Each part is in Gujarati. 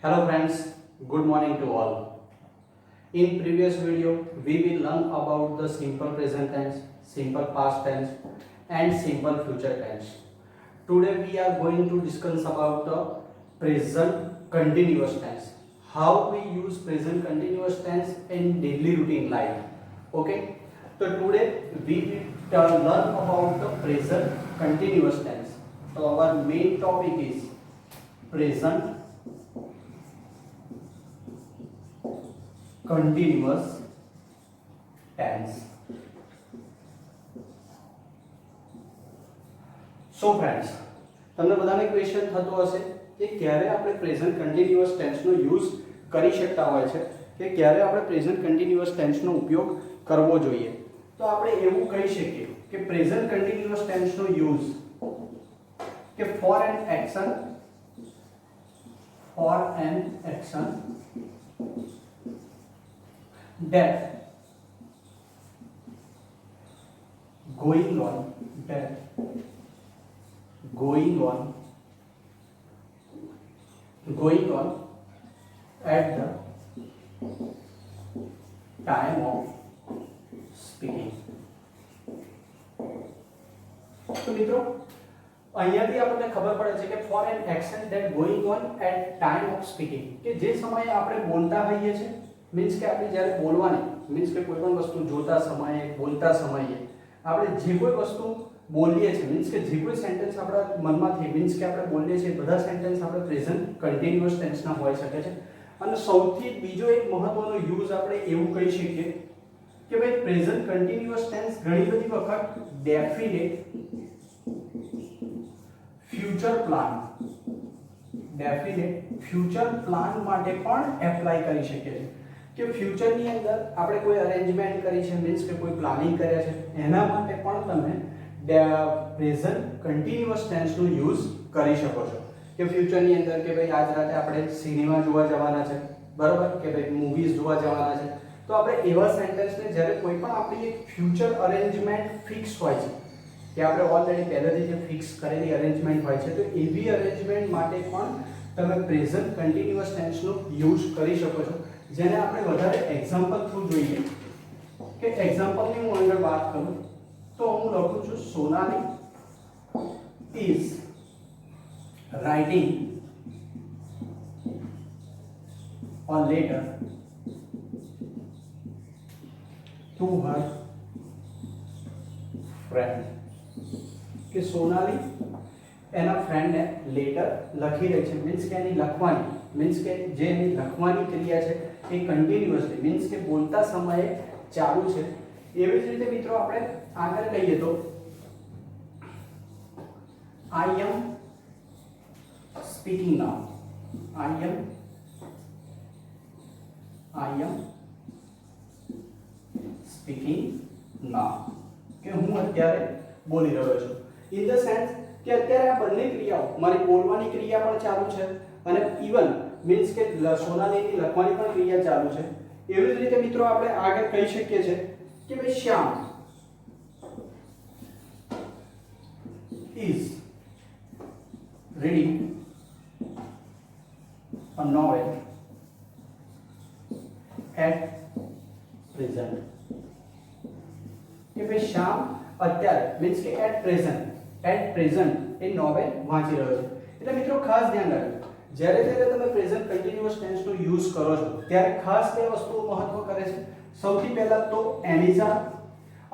Hello friends, good morning to all. In previous video, we will learn about the simple present tense, simple past tense and simple future tense. Today we are going to discuss about the present continuous tense. How we use present continuous tense in daily routine life. Okay? So today we will learn about the present continuous tense. So our main topic is present continuous tense. So friends, તમને બધાને ક્વેશ્ચન થતો હશે કે ક્યારે આપણે પ્રેઝન્ટ કન્ટિન્યુઅસ ટેન્સનો યુઝ કરી શકતા હોય છે કે ક્યારે આપણે પ્રેઝન્ટ કન્ટિન્યુઅસ ટેન્સનો ઉપયોગ કરવો જોઈએ. તો આપણે એવું કહી શકીએ કે પ્રેઝન્ટ કન્ટિન્યુઅસ ટેન્સનો યુઝ કે for an action that going on at the time of speaking. તો મિત્રો અહીંયાથી આપણને ખબર પડે છે કે for an action that going on at time of speaking, કે જે સમયે આપણે બોલતા હોઈએ છીએ, મીન્સ કે આપણે જ્યારે બોલવાની, મીન્સ કે કોઈ પણ વસ્તુ જોતા સમયે, બોલતા સમયે આપણે જે કોઈ વસ્તુ બોલીએ છીએ, મીન્સ કે જે કોઈ સેન્ટેન્સ આપણા મનમાંથી, મીન્સ કે આપણે બોલીએ છીએ, બધા સેન્ટેન્સ આપણે પ્રેઝન્ટ કન્ટિન્યુઅસ ટેન્સના હોઈ શકે છે. અને સૌથી બીજો એક મહત્વનો યુઝ આપણે એવું કહી શકીએ કે ભાઈ પ્રેઝન્ટ કન્ટિન્યુઅસ ટેન્સ ઘણી બધી વખત ડેફિનેટ ફ્યુચર પ્લાન માટે પણ એપ્લાય કરી શકીએ છીએ. કે ફ્યુચરની અંદર આપણે કોઈ અરેન્જમેન્ટ કરી છે, મીન્સ કે કોઈ પ્લાનિંગ કર્યા છે, એના માટે પણ તમે પ્રેઝન્ટ કન્ટિન્યુઅસ ટેન્સનો યુઝ કરી શકો છો. કે ફ્યુચરની અંદર કે ભાઈ આજ રાતે આપણે સિનેમા જોવા જવાના છે, બરાબર, કે ભાઈ મૂવીઝ જોવા જવાના છે, તો આપણે એવા સેન્ટેન્સને જ્યારે કોઈ પણ આપણી એક ફ્યુચર અરેન્જમેન્ટ ફિક્સ હોય છે, કે આપણે ઓલરેડી પહેલેથી જે ફિક્સ કરેલી અરેન્જમેન્ટ હોય છે, તો એવી અરેન્જમેન્ટ માટે પણ તમે પ્રેઝન્ટ કન્ટિન્યુઅસ ટેન્સનો યુઝ કરી શકો છો. જેને આપણે વધારે એક્ઝામ્પલ થ્રુ જોઈએ. કે એક્ઝામ્પલની હું આગળ વાત કરું તો હું લખું છું Sonali is writing a letter to her friend. કે સોનાલી એના ફ્રેન્ડને લેટર લખી રહી છે, મીન્સ કે એની લખવાની, મીન્સ કે જે એની લખવાની ક્રિયા છે એ કન્ટિન્યુઅસલી, મીન્સ કે બોલતા સમયે ચાલુ છે. એવી જ રીતે મિત્રો આપણે આગળ કહીએ તો આઈ એમ સ્પીકિંગ નાઉ, આઈ એમ સ્પીકિંગ નાઉ, કે હું અત્યારે બોલી રહ્યો છું. ઇન ધ સેન્સ કે અત્યારે આ બંને ક્રિયાઓ, મારી બોલવાની ક્રિયા પણ ચાલુ છે અને ઇવન મીન્સ કે સોનાલીની લખવાની પણ ક્રિયા ચાલુ છે. એવી જ રીતે મિત્રો આપણે આગળ કહી શકીએ છીએ કે ભાઈ શ્યામ is reading a novel at present. કે ભાઈ શ્યામ અત્યારે, મીન્સ કે એટ પ્રેઝન્ટ એ નોવેલ વાંચી રહ્યો છે. એટલે મિત્રો ખાસ ધ્યાન રાખજો, જ્યારે તમે પ્રેઝન્ટ કન્ટિન્યુઅસ ટેન્સનો યુઝ કરો છો ત્યારે ખાસ બે વસ્તુઓ મહત્વ કરે છે. સૌથી પહેલા તો એનિઝા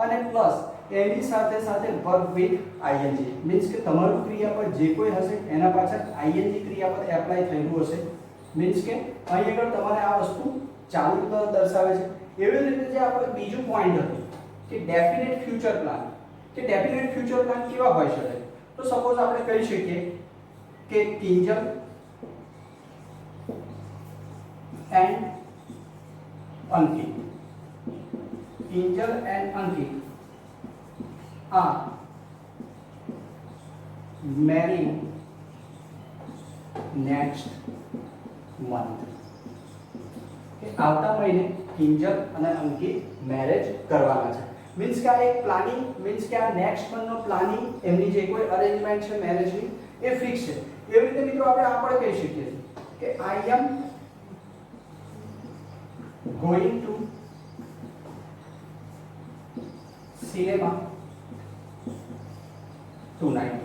અને પ્લસ એની સાથે સાથે વર્બ વિથ આઈએનજી, મીન્સ કે તમારું ક્રિયાપદ જે કોઈ હશે એના પાછળ આઈએનજી ક્રિયાપદ એપ્લાય થયેલું હશે, મીન્સ કે અહીં આગળ તમારે આ વસ્તુ ચાલુ દર્શાવે છે. એવી રીતે જે આપણે બીજું પોઈન્ટ હતું કે ડેફિનેટ ફ્યુચર પ્લાન, કે ડેફિનેટ ફ્યુચર પ્લાન કેવા હોઈ શકે. તો સપોઝ આપણે કહી શકીએ કે Kinjal and Ankit are marrying next month. કે આવતા મહિને કિંજલ અને અંકિત મેરેજ કરવાના છે. मीन्स કે આ એક પ્લાનિંગ, મીન્સ કે આ નેક્સ્ટ મંથનો પ્લાનિંગ, એમની જે કોઈ અરેન્જમેન્ટ છે મેરેજની એ ફિક્સ છે. એવી રીતે મિત્રો આપણે આ પણ કહી શકીએ છીએ કે I am going to cinema tonight,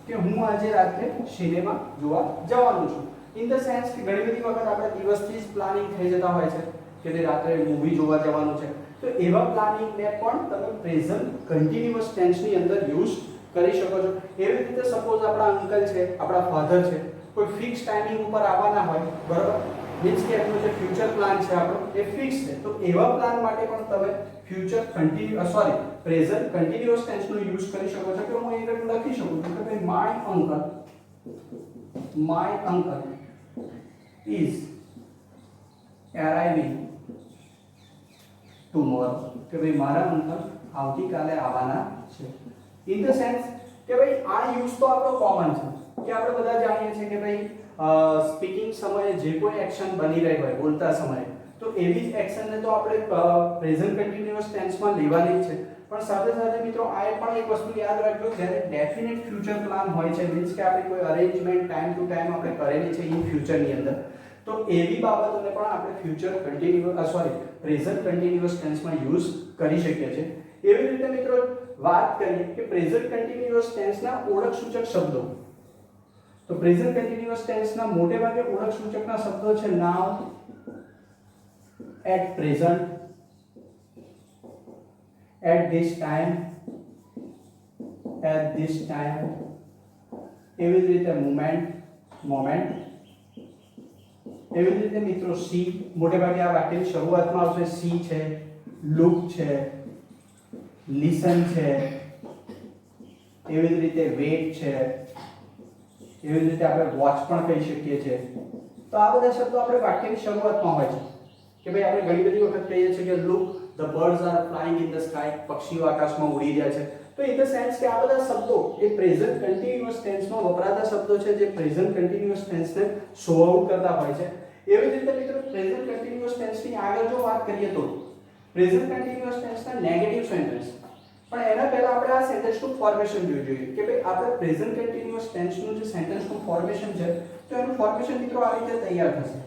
કે હું આજે રાત્રે સિનેમા જોવા જવાનું છું. ઇન ધ સેન્સ કે ઘણી બધી વખત આપણે દિવસથી જ પ્લાનિંગ થઈ જતા હોય છે કે તે રાત્રે મૂવી જોવા જવાનું છે, તો એવા પ્લાનિંગને પણ તમે પ્રેઝન્ટ કન્ટિન્યુઅસ ટેન્સની અંદર યુઝ કરી શકો છો. એવી રીતે સપોઝ આપણા અંકલ છે, આપણા ફાધર છે, કોઈ ફિક્સ ટાઈમિંગ ઉપર આવવાના હોય, બરાબર, મીન્સ કે એમનો જે ફ્યુચર પ્લાન છે આપણો એ ફિક્સ છે, તો એવા પ્લાન માટે પણ તમે ફ્યુચર પ્રેઝન્ટ કન્ટિન્યુઅસ ટેન્સનો યુઝ કરી શકો છો. કે હું અહીં લખી શકું છું કે ભાઈ my uncle is arriving tomorrow, કે ભાઈ મારા અંકલ આવતીકાલે આવવાના છે. ઇન ધ સેન્સ કે ભાઈ આ યુઝ તો આપણો કોમન છે કે આપણે બધા જાણીએ છીએ કે ભાઈ સ્પીકિંગ સમયે જે કોઈ એક્શન બની રહી હોય બોલતા સમયે, તો એવી જ એક્શનને તો આપણે પ્રેઝન્ટ કન્ટિન્યુઅસ ટેન્સમાં લેવાની જ છે. પણ સાથે સાથે મિત્રો આ પણ એક વસ્તુ યાદ રાખજો, જ્યારે ડેફિનેટ ફ્યુચર પ્લાન હોય છે, મીન્સ કે આપણે કોઈ અરેન્જમેન્ટ ટાઈમ ટુ ટાઈમ આપણે કરેલી છે ઇન ફ્યુચરની અંદર, તો એવી બાબતોને પણ આપણે પ્રેઝન્ટ કન્ટિન્યુઅસ ટેન્સમાં યુઝ કરી શકીએ છીએ. એવી રીતે મિત્રો વાત કરીએ કે પ્રેઝન્ટ કન્ટિન્યુઅસ ટેન્સના ઓળખ સૂચક શબ્દો, તો પ્રેઝન્ટ કન્ટિન્યુઅસ ટેન્સના મોટે ભાગે ઓળખ સૂચકના શબ્દો છે now, at present, at this time, એવી જ રીતે moment, એવી જ રીતે મિત્રો સી, મોટે ભાગે આ વાક્યની શરૂઆતમાં આવશે સી છે, લુક છે, લિસન છે, એવી જ રીતે વેટ છે, એવી જ રીતે આપણે વોચ પણ કહી શકીએ છીએ. તો આ બધા શબ્દો આપણે વાક્યની શરૂઆતમાં હોય છે કે ભાઈ આપણે ઘણી બધી વખત કહીએ છીએ કે look the birds are flying in the sky, પક્ષીઓ આકાશમાં ઉડી રહ્યા છે. તો ઇન ધ સેન્સ કે આ બધા શબ્દો એ પ્રેઝન્ટ કન્ટિન્યુઅસ ટેન્સમાં વપરાતા શબ્દો છે જે પ્રેઝન્ટ કન્ટિન્યુઅસ ટેન્સને શો આઉટ કરતા હોય છે. એવી જ રીતે મિત્રો પ્રેઝન્ટ કન્ટિન્યુઅસ ટેન્સની આગળ જો વાત કરીએ તો પ્રેઝન્ટ કન્ટિન્યુઅસ ટેન્સના નેગેટિવ સેન્ટેન્સ, પણ એના પહેલા આપણે આ સેન્ટેન્સનું ફોર્મેશન જોઈ જોઈએ કે ભાઈ આપણે પ્રેઝન્ટ કન્ટિન્યુઅસ ટેન્સનું જે સેન્ટેન્સનું ફોર્મેશન છે, તો એનું ફોર્મેશન મિત્રો આ રીતે તૈયાર થશે.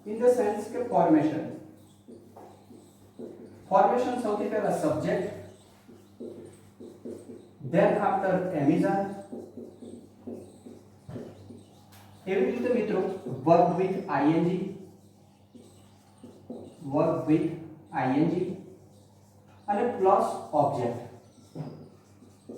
ઇન ધ સેન્સ કે ફોર્મેશન સૌથી પહેલા સબ્જેક્ટ, then after એમિઝાર, એવી રીતે મિત્રો વર્બ વિથ આઈએનજી, અને પ્લસ ઓબ્જેક્ટ.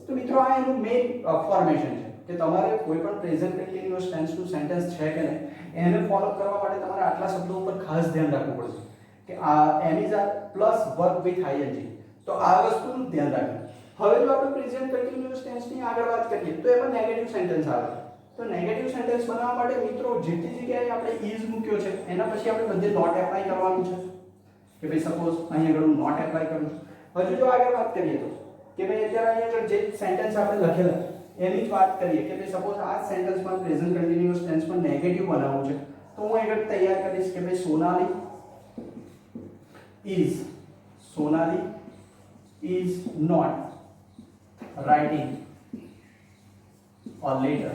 તો મિત્રો આ એનું મેઇન ફોર્મેશન છે કે તમારે કોઈ પણ પ્રેઝન્ટ કન્ટિન્યુઅસ ટેન્સનું સેન્ટેન્સ છે કે નહીં એને ફોલો કરવા માટે તમારે આટલા શબ્દો ઉપર ખાસ ધ્યાન રાખવું પડશે કે આ એમિઝાર પ્લસ વર્બ વિથ આઈએનજી. તો આ વસ્તુનું ધ્યાન રાખજો. હવે જો આપણે પ્રેઝન્ટ કન્ટિન્યુઅસ ટેન્સની આગળ વાત કરીએ તો એમાં નેગેટિવ સેન્ટેન્સ આવે. તો નેગેટિવ સેન્ટેન્સ બનાવવા માટે મિત્રો જેટલી જગ્યાએ આપણે ઇઝ મૂક્યો છે એના પછી આપણે બધે નોટ એપ્લાય કરવાનું છે કે ભાઈ સપોઝ અહીંયા આગળ હું નોટ એપ્લાય કરું છું. હજુ જો આગળ વાત કરીએ તો કે ભાઈ અત્યારે અહીંયા આગળ જે સેન્ટેન્સ આપણે લખેલા એની જ વાત કરીએ કે ભાઈ સપોઝ આ સેન્ટેન્સમાં પ્રેઝન્ટ કન્ટિન્યુઅસ ટેન્સમાં નેગેટિવ બનાવવું છે, તો હું આગળ તૈયાર કરીશ કે ભાઈ Sonali is not writing a letter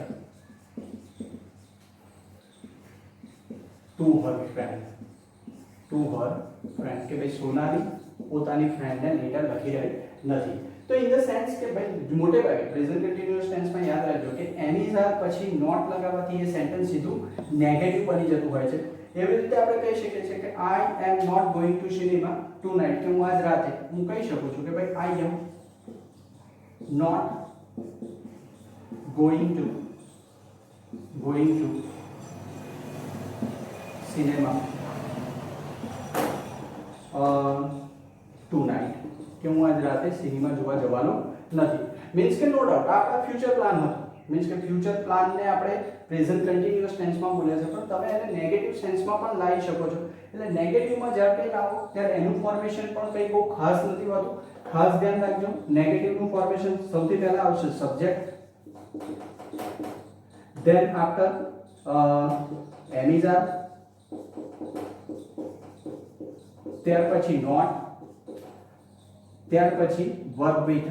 to her friend, કે ભાઈ સોનાલી પોતાની ફ્રેન્ડને લેટર લખી રહી નથી. તો ઇન ધ સેન્સ કે ભાઈ મોટે ભાગે પ્રેઝન્ટ કન્ટિન્યુઅસ ટેન્સમાં યાદ રાખજો કે એમિઝાર પછી નોટ લગાવવાથી એ સેન્ટેન્સ સીધું નેગેટિવ બની જતું હોય છે. એવી રીતે આપણે કહી શકીએ છીએ કે I am not going to cinema tonight, કે હું આજ રાતે હું કહી શકું છું કે ભાઈ I am not going to cinema tonight, કે હું આજ રાતે સિનેમા જોવા જવાનો નથી. મીન્સ કે નો ડાઉટ આપણા ફ્યુચર પ્લાન હતો, મીન્સ કે ફ્યુચર પ્લાનને આપણે પ્રેઝન્ટ કન્ટિન્યુઅસ ટેન્સમાં બોલ્યા છે, પણ તમે એને નેગેટિવ સેન્સમાં પણ લાવી શકો છો. એટલે નેગેટિવમાં જ્યારે કંઈ લાવો ત્યારે એનું ફોર્મેશન પણ કંઈ બહુ ખાસ નથી હોતું. ખાસ ધ્યાન રાખજો, નેગેટિવનું ફોર્મેશન સૌથી પહેલા આવશે સબ્જેક્ટ, then after એમિઝાર, ત્યાર પછી નોટ, ત્યાર પછી વર્બ વિથ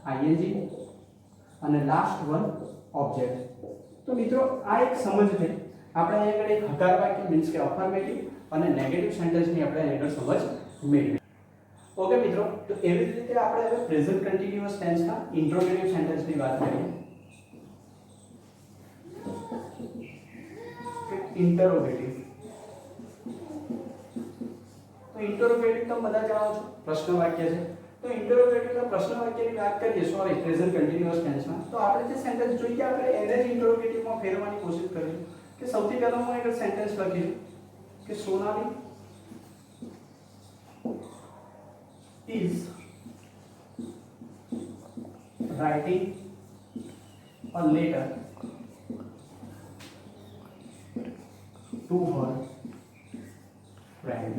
આઈએનજી, અને લાસ્ટ વન ઓબ્જેક્ટ. તો મિત્રો આ એક સમજ થઈ આપણે અહીં આગળ એક હકાર વાક્ય મીન્સ કે અફર્મેટિવ અને નેગેટિવ સેન્ટેન્સની આપણે અહીં આગળ સમજ મેળવી. ઓકે મિત્રો, તો એવી જ રીતે આપણે હવે પ્રેઝન્ટ કન્ટિન્યુઅસ ટેન્સના ઇન્ટ્રોગેટિવ સેન્ટેન્સની વાત કરીએ. ઇન્ટરોગેટિવ. તો ઇન્ટરોગેટિવ તો બધા જાણો છો, પ્રશ્ન વાક્ય છે. તો ઇન્ટરોગેટિવના પ્રશ્ન વાક્યની વાત કરીએ સોરી પ્રેઝન્ટ કન્ટિન્યુઅસ ટેન્સમાં, તો આપણે જે સેન્ટેન્સ જોઈએ આપણે એને જ ઇન્ટરોગેટિવમાં ફેરવવાની કોશિશ કરીએ. કે સૌથી પહેલા હું એક સેન્ટેન્સ લખીશ કે Sonali is writing a letter to her friend.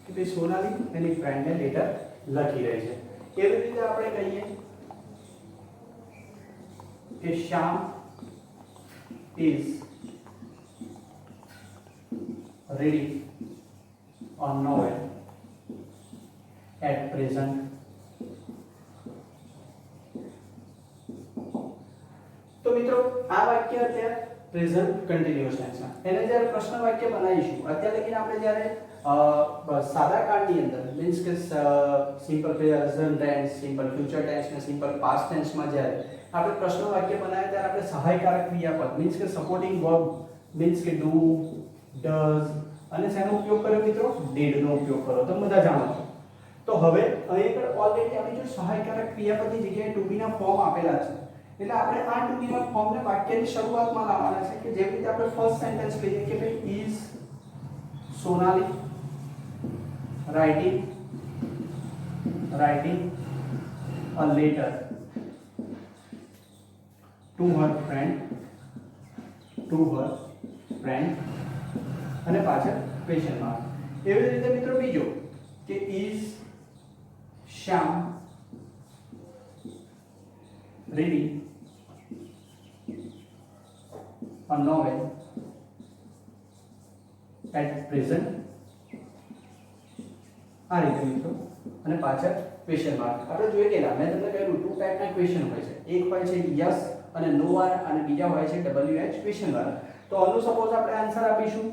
કે ભાઈ સોનાલી એની ફ્રેન્ડને લેટર લખી રહી છે. એવી રીતે આપણે કહીએ કે શ્યામ is reading a novel at present. તો મિત્રો આ વાક્ય અત્યારે પ્રેઝન્ટ કન્ટિન્યુઅસ ટેન્સ છે. એને જ્યારે પ્રશ્ન વાક્ય બનાવીશું અત્યારે લગીને આપણે જ્યારે સાદા કાળની અંદર મીન્સ કે simple present tense, simple future tense ને સિમ્પલ પાસ્ટ ટેન્સમાં જ્યારે આપણે પ્રશ્ન વાક્ય બનાવ્યા ત્યારે આપણે સહાયકારક ક્રિયાપદ મીન્સ કે સપોર્ટિંગ વર્બ મીન્સ કે ડુ, ડઝ અને શેનો ઉપયોગ કર્યો મિત્રો? ડીડ નો ઉપયોગ કર્યો. તો બધા જાણો છો. તો હવે અહીં પર ઓલરેડી આપણી જો સહાયકારક ક્રિયાપદની જગ્યાએ ટુ બી ના ફોર્મ આપેલા છે. એટલે આપણે આ ટુ બી ના ફોર્મને વાક્યની શરૂઆતમાં લાવવાના છે કે જેવી રીતે આપણે ફર્સ્ટ સેન્ટેન્સ લઈએ કે ભાઈ is Sonali writing a letter to her friend અને પાછળ ક્વેશ્ચન માર્ક. એવી રીતે મિત્રો બીજો કે is Shyam reading a novel at present. આ રીતે મિત્રો અને પાછળ ક્વેશ્ચન માર્ક. આપણે જોઈએ ગયેલા મેં તમને કહ્યું ટુ ટાઈપના ક્વેશ્ચન હોય છે. એક હોય છે યસ અને નો વાળા અને બીજા હોય છે WH ક્વેશ્ચન વાળા. તો આનું સપોઝ આપણે આન્સર આપીશું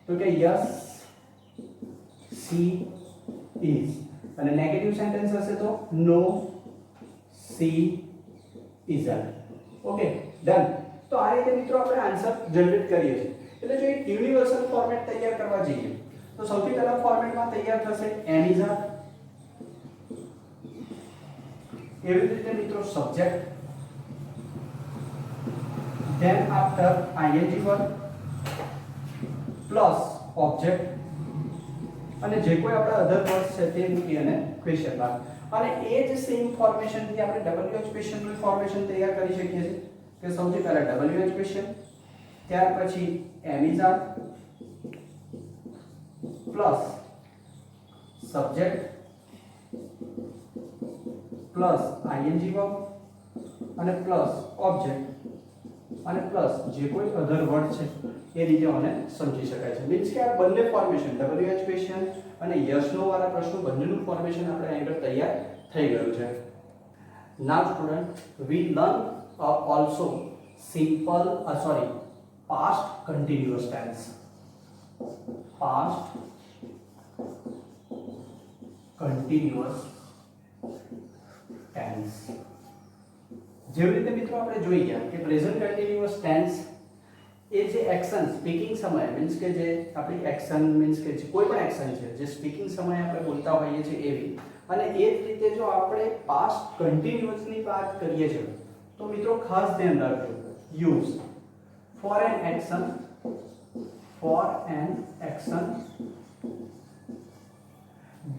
તો કે યસ સી ઇઝ અને નેગેટિવ સેન્ટેન્સ હશે તો નો સી ઇઝન્ટ. Okay done. તો આ રીતે મિત્રો આપણે આન્સર જનરેટ કરીએ છીએ. એટલે જો એક યુનિવર્સલ ફોર્મેટ તૈયાર કરવા જઈએ તો સૌથી પહેલા ફોર્મેટમાં તૈયાર થશે એમ ઇઝ આર. એવી રીતે મિત્રો subject, then after ing verb plus object અને જે કોઈ આપણા અધર વર્ડ્સ છે તે મૂકી અને ક્વેશ્ચન માર્ક. અને એ જ સેમ ફોર્મેશન થી આપણે WH ક્વેશ્ચન નું ફોર્મેશન તૈયાર કરી શકીએ છીએ કે સૌથી પહેલા WH ક્વેશ્ચન, ત્યાર પછી am is are plus subject plus ing verb અને પ્લસ ઓબ્જેક્ટ અને પ્લસ જે કોઈ અધર વર્ડ છે એ રીતે મને સમજી શકાય છે. મીન્સ કે આ બંને ફોર્મેશન WH ક્વેશ્ચન અને યસ નો વાળા પ્રશ્નો બંનેનું ફોર્મેશન આપણે અહીં આગળ તૈયાર થઈ ગયું છે. Now student we learn also simple past continuous tense. Past continuous tense. જેવી રીતે મિત્રો આપણે જોઈ ગયા કે પ્રેઝન્ટ કન્ટિન્યુઅસ ટેન્સ એ જે એક્શન સ્પીકિંગ સમયે મીન્સ કે જે આપણી એક્શન મીન્સ કે જે કોઈ પણ એક્શન છે જે સ્પીકિંગ સમયે આપણે બોલતા હોઈએ છીએ એવી. અને એ જ રીતે જો આપણે પાસ્ટ કન્ટિન્યુઅસની વાત કરીએ છીએ તો મિત્રો ખાસ ધ્યાન રાખજો use for an action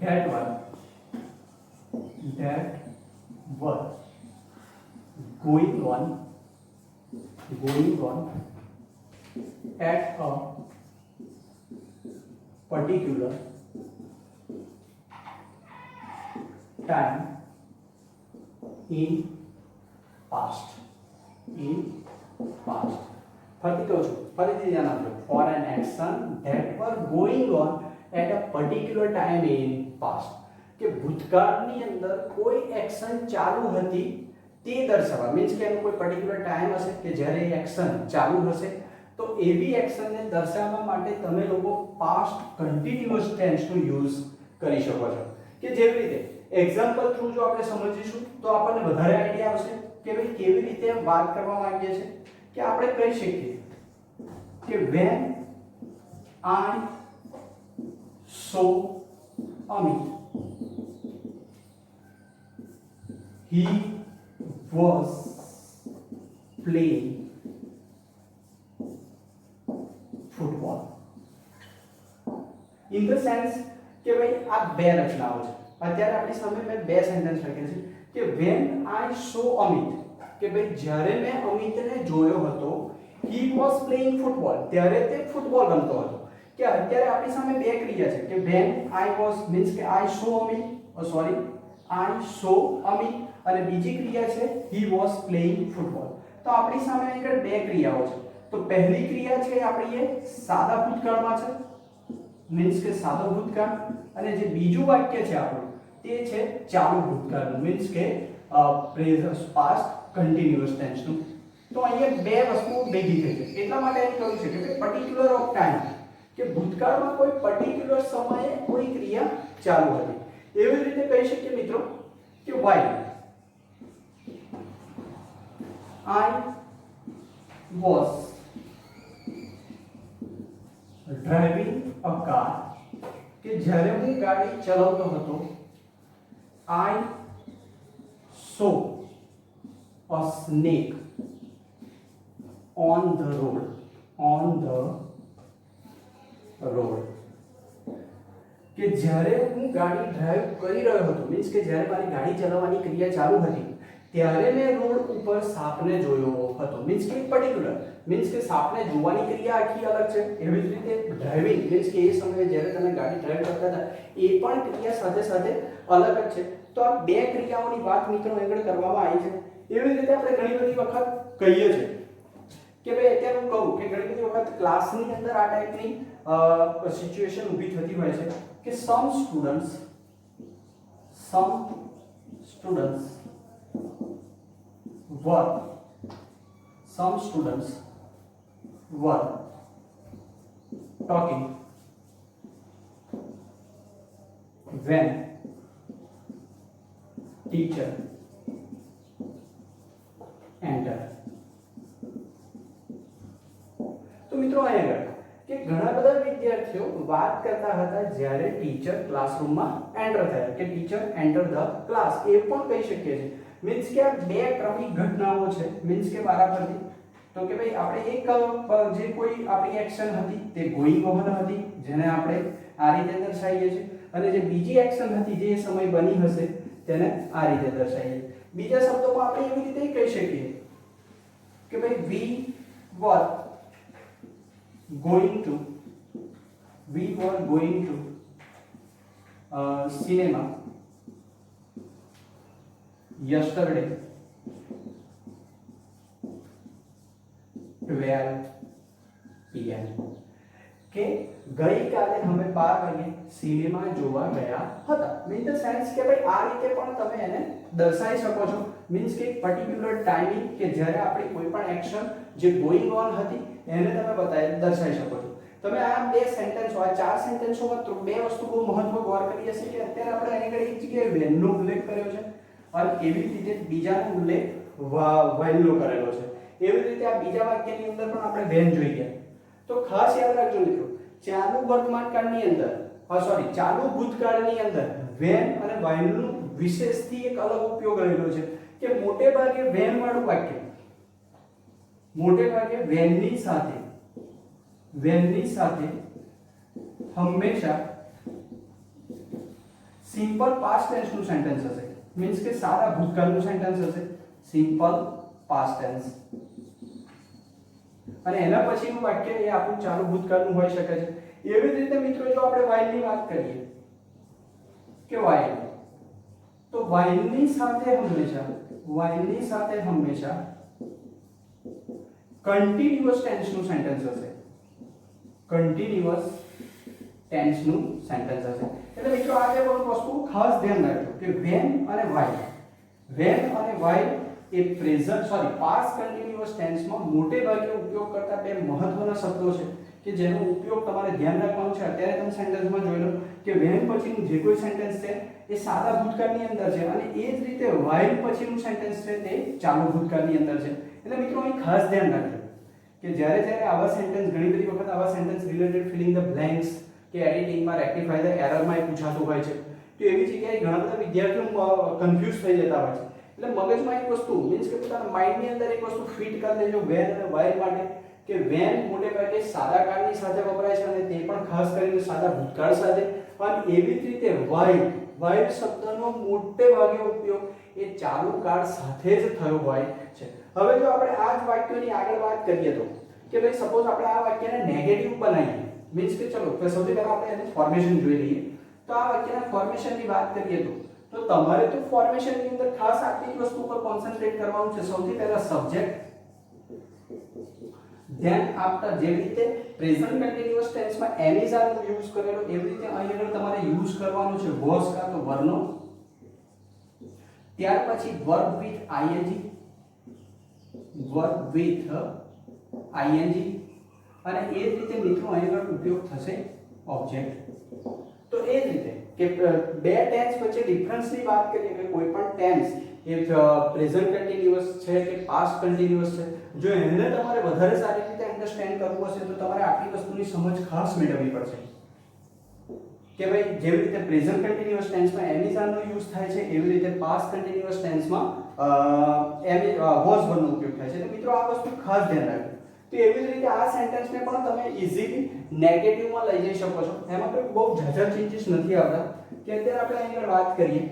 that were going on at a particular time in past. ફરીથી કહું છું, ફરીથી ધ્યાન આપજો. For an action that were going on at a particular time in past. કે ભૂતકાળની અંદર કોઈ એક્શન ચાલુ હતી તે દર્શાવવા મીન્સ કે એનો કોઈ પર્ટિક્યુલર ટાઈમ હશે કે જ્યારે એક્શન ચાલુ હશે, તો એવી એક્શનને દર્શાવવા માટે તમે લોકો પાસ્ટ કન્ટિન્યુઅસ ટેન્સનો યુઝ કરી શકો છો. કે જેવી રીતે એક્ઝામ્પલ થ્રુ જો આપણે સમજીશું તો આપણને વધારે આઈડિયા આવશે કે ભાઈ કેવી રીતે વાત કરવા માંગીએ છીએ. કે આપણે કહી શકીએ કે when I saw Amit, he was playing football. In the sense કે ભાઈ આ બે રચનાઓ છે. અત્યારે આપણી સામે મેં બે સેન્ટેન્સ લખ્યા છે કે when I saw Amit, કે ભાઈ જ્યારે મેં અમિતને જોયો હતો, he was playing football, ત્યારે તે ફૂટબોલ રમતો હતો. કે અત્યારે આપણી સામે બે ક્રિયા છે કે when I was means કે I saw Amit, I saw Amit, અને બીજી ક્રિયા છે he was playing football. તો આપણી સામે આગળ બે ક્રિયાઓ છે. તો પહેલી ક્રિયા છે આપણી એ સાદા ભૂતકાળમાં છે મીન્સ કે સાદો ભૂતકાળ, અને જે બીજું વાક્ય છે આપણું તે છે ચાલુ ભૂતકાળનું મીન્સ કે પ્રેઝન્ટ પાસ્ટ કન્ટિન્યુઅસ ટેન્સનું. તો અહીંયા બે વસ્તુઓ ભેગી થઈ છે. એટલા માટે એમ કહ્યું છે કે પર્ટિક્યુલર ઓફ ટાઈમ, કે ભૂતકાળમાં કોઈ પર્ટિક્યુલર સમયે કોઈ ક્રિયા ચાલુ હતી. એવી રીતે કહી શકીએ મિત્રો કે while I was driving a car, કે જ્યારે હું ગાડી ચલાવતો હતો, I saw a snake on the road. કે જ્યારે હું ગાડી ડ્રાઈવ કરી રહ્યો હતો મીન્સ કે જ્યારે મારી ગાડી ચલાવવાની ક્રિયા ચાલુ હતી ત્યારે મેં રોડ ઉપર સાપને જોયો હતો. મીન્સ કે પર્ટિક્યુલર મીન્સ કે સાપને જોવાની ક્રિયા આખી અલગ છે. એવી જ રીતે ડ્રાઇવિંગ મીન્સ કે એ સમયે જ્યારે તમે ગાડી ડ્રાઈવ કરતા હતા એ પણ ક્રિયા સાથે સાથે અલગ જ છે. તો આ બે ક્રિયાઓની વાત મિત્રો આગળ કરવામાં આવી છે. એવી રીતે આપણે ઘણી બધી વખત કહીએ છીએ કે ભાઈ અત્યારે હું કહું કે ઘણી બધી વખત ક્લાસની અંદર આ ટાઈપની સિચ્યુએશન ઊભી થતી હોય છે કે some students were talking when teacher entered. તો મિત્રો અહીંયા કે ઘણા બધા વિદ્યાર્થીઓ વાત કરતા હતા જ્યારે ટીચર ક્લાસરૂમમાં એન્ટર થયા, કે ટીચર એન્ટર ધ ક્લાસ, એ પણ કહી શકીએ છીએ. મીન્સ કે આ બે ક્રમિક ઘટનાઓ છે મીન્સ કે વારાફરતી. તો કે ભાઈ આપણે એક જે કોઈ આપણી એક્શન હતી તે ગોઈંગ ઓન હતી જેને આપણે આ રીતે દર્શાવીએ છીએ, અને જે બીજી એક્શન હતી જે સમય બની હશે તેને આ રીતે દર્શાવીએ. બીજા શબ્દોમાં આપણે એવી રીતે કહી શકીએ કે ભાઈ we were going to cinema yesterday 12 PM, કે ગઈકાલે અમે 12 વાગે સિનેમા જોવા ગયા હતા. મીન ધ સેન્સ કે ભાઈ આ રીતે પણ તમે એને દર્શાવી શકો છો. મીન્સ કે એક પર્ટિક્યુલર ટાઈમિંગ કે જ્યારે આપણી કોઈ પણ એક્શન જે ગોઈંગ ઓન હતી એને તમે દર્શાવી શકો છો. તમે આ બે સેન્ટેન્સો આ ચાર સેન્ટેન્સોમાં તો બે વસ્તુ બહુ મહત્વ ગૌર કરી હશે કે અત્યારે આપણે એની આગળ એક જગ્યાએ વેનનો ઉલ્લેખ કર્યો છે અને એવી રીતે બીજાનો ઉલ્લેખ વાઇલનો કરેલો છે. એવી રીતે આ બીજા વાક્યની અંદર પણ આપણે વેન જોઈ ગયા. તો ખાસ યાદ રાખજો મિત્રો, ચાલુ વર્તમાનકાળની અંદર ચાલુ ભૂતકાળની અંદર વેન અને વાઇલનું વિશેષથી એક અલગ ઉપયોગ રહેલો છે કે મોટે ભાગે વેન વાળું વાક્ય મોટે ભાગે વેનની સાથે હંમેશા સિમ્પલ પાસ્ટ ટેન્સ નું સેન્ટેન્સ હશે. મીન્સ કે સાદા ભૂતકાળનું સેન્ટેન્સ હશે, સિમ્પલ પાસ્ટ ટેન્સ, અને એના પછીનું વાક્ય એ આપણું ચાલુ ભૂતકાળનું હોઈ શકે છે. એવી જ રીતે મિત્રો જો આપણે while ની વાત કરીએ કે while, તો while ની સાથે હંમેશા કન્ટિન્યુઅસ ટેન્સ નું સેન્ટેન્સ હશે. એટલે મિત્રો આ બે વસ્તુ ખાસ ધ્યાન રાખજો કે when અને while એ પાસ્ટ કન્ટિન્યુઅસ ટેન્સમાં મોટે ભાગે ઉપયોગ કરતા બે મહત્વના શબ્દો છે કે જેનો ઉપયોગ તમારે ધ્યાન રાખવાનો છે. અત્યારે તમે સેન્ટેન્સમાં જોઈ લો કે when પછીનું જે કોઈ સેન્ટેન્સ છે એ સાદા ભૂતકાળની અંદર છે અને એ જ રીતે while પછીનું સેન્ટેન્સ છે તે ચાલુ ભૂતકાળની અંદર છે. એટલે મિત્રો અહીં ખાસ ધ્યાન રાખજો કે જ્યારે આવા સેન્ટેન્સ ઘણી બધી વખત આવા sentence related filling the blanks કે એડિટિંગમાં રેક્ટિફાય ધ એરરમાં એ પૂછાતું હોય છે, તો એવી જગ્યાએ ઘણા બધા વિદ્યાર્થીઓ કન્ફ્યુઝ થઈ જતા હોય છે. એટલે મગજમાં એક વસ્તુ મીન્સ કે પોતાના માઇન્ડની અંદર એક વસ્તુ ફિટ કરી દેજો when અને while માટે કે when મોટે ભાગે સાદા કાળની સાથે વપરાય છે અને તે પણ ખાસ કરીને સાદા ભૂતકાળ સાથે, અને એવી જ રીતે while શબ્દનો મોટે ભાગે ઉપયોગ એ ચાલુ કાળ સાથે જ થયો હોય છે. હવે જો આપણે આ જ વાક્યોની આગળ વાત કરીએ તો કે ભાઈ સપોઝ આપણે આ વાક્યને નેગેટિવ બનાવીએ, મીન્સ કે ચલો તો સૌથી પહેલા આપણે એનું ફોર્મેશન જોઈ લઈએ. તો આ વાક્યના ફોર્મેશનની વાત કરીએ તો તમારે તો ફોર્મેશનની અંદર ખાસ આટલી જ વસ્તુ પર કોન્સન્ટ્રેટ કરવાનું છે. સૌથી પહેલા સબ્જેક્ટ, ધેન આફ્ટર જેવી રીતે પ્રેઝન્ટ કન્ટિન્યુઅસ ટેન્સમાં એની સાથે યુઝ કરેલો એવી રીતે અહીં આગળ તમારે યુઝ કરવાનું છે વોઝ કાં તો વરનો, ત્યાર પછી વર્બ વિથ આઈએનજી, અને એ જ રીતે મિત્રો અહીં આગળ ઉપયોગ થશે ઓબ્જેક્ટ. તો એ જ રીતે કે બે ટેન્સ વચ્ચે ડિફરન્સની વાત કરીએ કે કોઈ પણ ટેન્સ એ પ્રેઝન્ટ કન્ટિન્યુઅસ છે કે પાસ્ટ કન્ટિન્યુઅસ છે, જો એને તમારે વધારે સારી રીતે અન્ડરસ્ટેન્ડ કરવું હશે તો તમારે આટલી વસ્તુની સમજ ખાસ મેળવવી પડશે કે ભાઈ જેવી રીતે પ્રેઝન્ટ કન્ટિન્યુઅસ ટેન્સમાં એમિઝાનનો યુઝ થાય છે એવી રીતે પાસ્ટ કન્ટિન્યુઅસ ટેન્સમાં વોઝ વનનો ઉપયોગ થાય છે. એટલે મિત્રો આ વસ્તુ ખાસ ધ્યાન રાખજો. તો એવી જ રીતે આ સેન્ટેન્સને પણ તમે ઈઝીલી નેગેટિવમાં લઈ જઈ શકો છો. એમાં કોઈ બહુ ઝાઝા ચેન્જીસ નથી આવતા. કે અત્યારે આપણે અહીં વાત કરીએ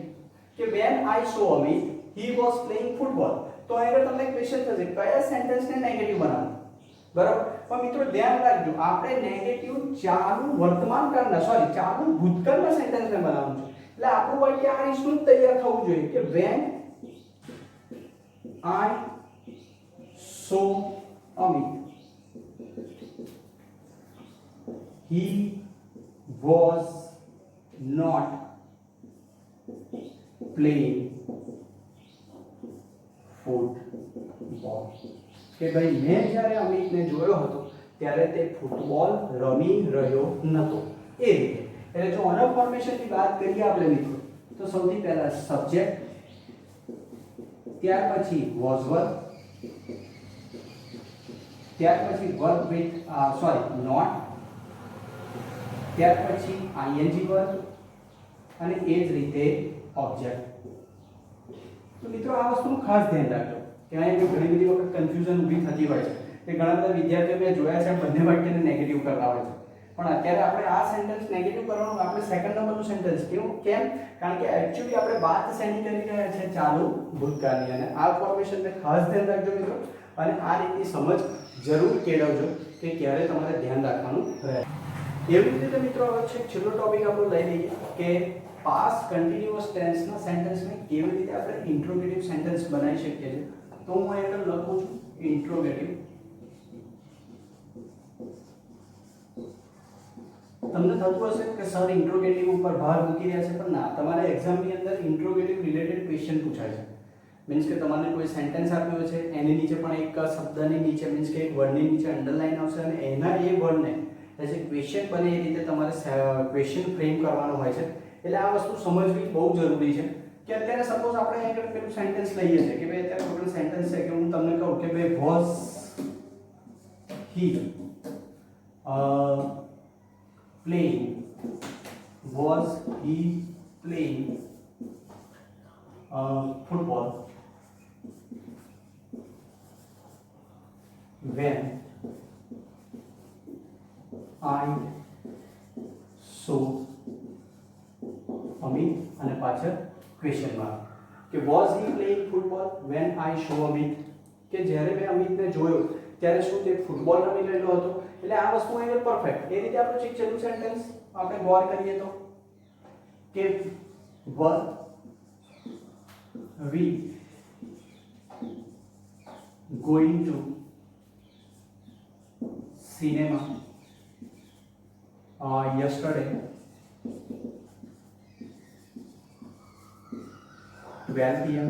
કે when I saw Amit he was playing football, તો અહીં તમને ક્વેશ્ચન થશે કયા સેન્ટેન્સને નેગેટિવ બનાવવું, બરાબર? પણ મિત્રો ધ્યાન રાખજો આપણે નેગેટિવ ચાલુ ભૂતકાળના સેન્ટેન્સને બનાવવાનું છે. એટલે આપણું વાક્ય આ રીતનું તૈયાર થવું જોઈએ કે when I saw Amit he was not playing football. કે ભાઈ મેં જ્યારે અમિતને જોયો હતો ત્યારે તે ફૂટબોલ રમી રહ્યો નહોતો. એ રીતે એટલે જો ઓનર ફોર્મેશનની વાત કરીએ આપણે મિત્રો તો સૌથી પહેલા સબ્જેક્ટ, ત્યાર પછી વોઝ વર્બ, ત્યાર પછી વર્બ વિથ નોટ, ત્યાર પછી આઈએનજી વર્બ અને એ જ રીતે ઓબ્જેક્ટ. તો મિત્રો આ વસ્તુનું ખાસ ધ્યાન રાખજો કે અહીં ઘણી બધી વખત કન્ફ્યુઝન ઊભી થતી હોય છે કે ઘણા બધા વિદ્યાર્થીઓ મેં જોયા છે બંને વાક્યને નેગેટિવ કરતા હોય છે. પણ અત્યારે આપણે આ સેન્ટેન્સ નેગેટિવ કરવાનું આપણે સેકન્ડ નંબરનું સેન્ટેન્સ કેમ? કારણ કે એકચ્યુઅલી આપણે વાત શેની કરી રહ્યા છે ચાલુ ભૂતકાળની. અને આ ફોર્મેશનને ખાસ ધ્યાન રાખજો મિત્રો અને આ રીતની સમજ જરૂર કેળવજો કે ક્યારે તમારે ધ્યાન રાખવાનું રહે. એવી જ રીતે મિત્રો હવે છે છેલ્લો ટોપિક આપણે લઈ લઈએ કે પાસ્ટ કન્ટિન્યુઅસ ટેન્સના સેન્ટેન્સને કેવી રીતે આપણે ઇન્ટ્રોગેટિવ સેન્ટેન્સ બનાવી શકીએ છીએ. તો હું અહીં લખું છું ઇન્ટ્રોગેટિવ. તમને થતું હશે કે સર ઇન્ટ્રોગેટિવ ઉપર ભાર મૂકી રહ્યા છે, પણ ના, તમારા એક્ઝામની અંદર ઇન્ટ્રોગેટિવ રિલેટેડ ક્વેશ્ચન પૂછાય છે. મીન્સ કે તમારે કોઈ સેન્ટેન્સ આપ્યો છે એની નીચે પણ એક શબ્દની નીચે મીન્સ કે એક વર્ડની નીચે અંડરલાઈન આવશે અને એના એ વર્ડને એઝ એ ક્વેશ્ચન બને એ રીતે તમારે ક્વેશ્ચન ફ્રેમ કરવાનો હોય છે. એટલે આ વસ્તુ સમજવી બહુ જરૂરી છે કે અત્યારે સપોઝ આપણે અહીં પેલું સેન્ટેન્સ લઈએ છીએ કે ભાઈ અત્યારે ટોટલ સેન્ટેન્સ છે કે હું તમને કહું કે ભાઈ was he playing football when I saw Amit અને પાછળ ક્વેશ્ચન માર્ક કે was he playing football when I saw Amit, કે જ્યારે મેં અમિતને જોયો ત્યારે શું તે ફૂટબોલ રમી રહેલો હતો. એટલે આ વસ્તુ અહીં પરફેક્ટ એ રીતે આપણું છે. છેલ્લું સેન્ટેન્સ આપણે ગોર કરીએ તો કે were we going to cinema yesterday 12 p.m.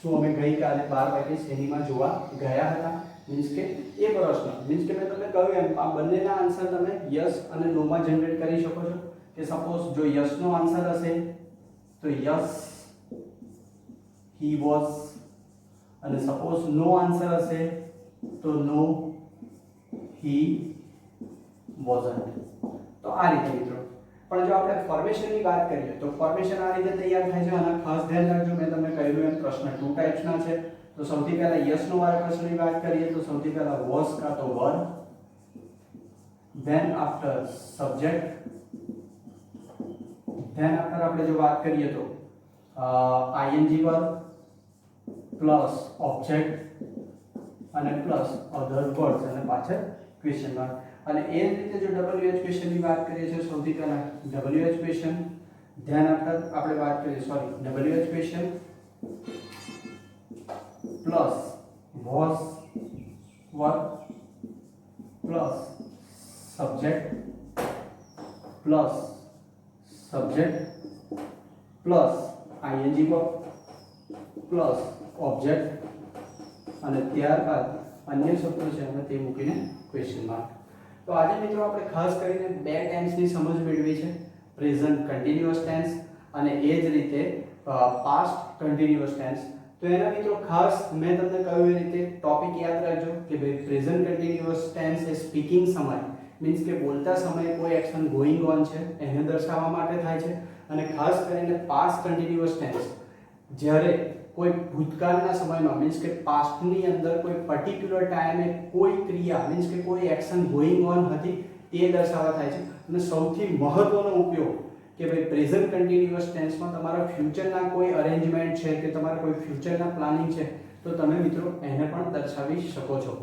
શું અમે ગઈકાલે 12 વાગે શેરીમાં જોવા ગયા હતા? મીન્સ કે એ પ્રશ્ન, મીન્સ કે મેં તમને કહ્યું એમ આ બંનેના આન્સર તમે યસ અને નો માં જનરેટ કરી શકો છો. કે સપોઝ જો યસ નો આન્સર હશે તો યસ he was, અને સપોઝ નો આન્સર હશે તો નો he wasn't. તો આ રીતે મિત્રો. પણ જો આપણે ફોર્મેશનની વાત કરીએ તો ફોર્મેશન આ રીતે તૈયાર થાય છે. અને ખાસ ધ્યાન રાખજો, મેં તમને કહ્યું એમ પ્રશ્ન ટુ ટાઈપ્સના છે. તો સૌથી પહેલા યસ નો વાળા પ્રશ્નની વાત કરીએ તો સૌથી પહેલા was કાં તો were, then after subject, then after આપણે જો વાત કરીએ તો ing verb પ્લસ ઓબ્જેક્ટ અને પ્લસ અધર વર્ડ્સ અને પાછળ ક્વેશ્ચન માર્ક. અને એ જ રીતે જો WH ક્વેશ્ચન ની વાત કરીએ છીએ સૌથી પહેલા WH ક્વેશ્ચન, ધ્યાન આપતા આપણે વાત કરીએ WH question plus was were plus subject plus subject plus ing verb plus object અને ત્યારબાદ અન્ય શબ્દો છે અને તે મૂકીને ક્વેશ્ચન માર્ક. તો આજે મિત્રો આપણે ખાસ કરીને બે ટેન્સની સમજ મેળવી છે, પ્રેઝન્ટ કન્ટિન્યુઅસ ટેન્સ અને એ જ રીતે પાસ્ટ કન્ટિન્યુઅસ ટેન્સ. તો એના મિત્રો ખાસ મેં તમને કહ્યું એ રીતે ટોપિક યાદ રાખજો કે ભાઈ પ્રેઝન્ટ કન્ટિન્યુઅસ ટેન્સ એ સ્પીકિંગ સમય મીન્સ કે બોલતા સમયે કોઈ એક્શન ગોઈંગ ઓન છે એને દર્શાવવા માટે થાય છે. અને ખાસ કરીને પાસ્ટ કન્ટિન્યુઅસ ટેન્સ જ્યારે કોઈ ભૂતકાળના સમયમાં મીન્સ કે પાસ્ટની અંદર કોઈ પર્ટિક્યુલર ટાઈમે કોઈ ક્રિયા મીન્સ કે કોઈ એક્શન ગોઈંગ ઓન હતી તે દર્શાવવા થાય છે. અને સૌથી મહત્વનો ઉપયોગ કે ભાઈ પ્રેઝન્ટ કન્ટિન્યુઅસ ટેન્સમાં તમારા ફ્યુચરના કોઈ અરેન્જમેન્ટ છે કે તમારા કોઈ ફ્યુચરના પ્લાનિંગ છે તો તમે મિત્રો એને પણ દર્શાવી શકો છો.